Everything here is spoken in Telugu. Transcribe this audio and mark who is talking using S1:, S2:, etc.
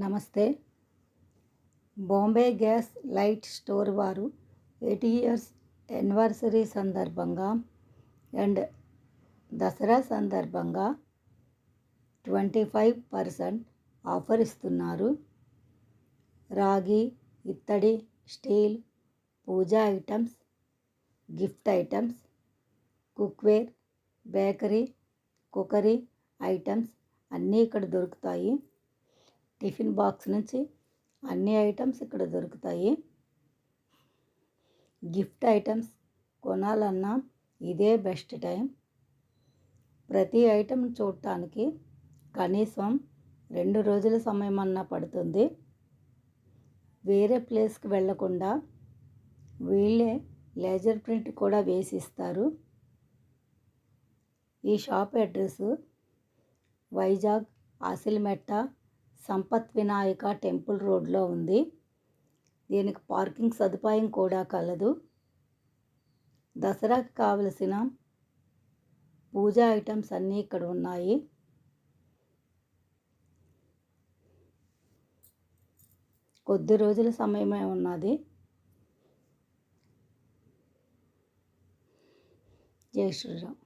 S1: నమస్తే. బాంబే గ్యాస్ లైట్ స్టోర్ వారు 80 ఇయర్స్ యానివర్సరీ సందర్భంగా అండ్ దసరా సందర్భంగా 25% ఆఫర్ ఇస్తున్నారు. రాగి, ఇత్తడి, steel, puja items, gift items, cookware, bakery, cookery items అన్నీ ఇక్కడ దొరుకుతాయి. టిఫిన్ బాక్స్ నుంచి అన్ని ఐటమ్స్ ఇక్కడ దొరుకుతాయి. గిఫ్ట్ ఐటమ్స్ కొనాలన్నా ఇదే బెస్ట్ టైం. ప్రతి ఐటమ్ చూడటానికి కనీసం 2 రోజుల సమయం అన్నా పడుతుంది. వేరే ప్లేస్కి వెళ్ళకుండా వీళ్ళే లేజర్ ప్రింట్ కూడా వేసిస్తారు. ఈ shop address Vizag Asilmetta Sampath Vinayaka temple రోడ్లో ఉంది. దీనికి పార్కింగ్ సదుపాయం కూడా కలదు. దసరాకి కావలసిన పూజా ఐటమ్స్ అన్నీ ఇక్కడ ఉన్నాయి. కొద్ది రోజుల సమయమే ఉన్నది. జై శ్రీరామ్.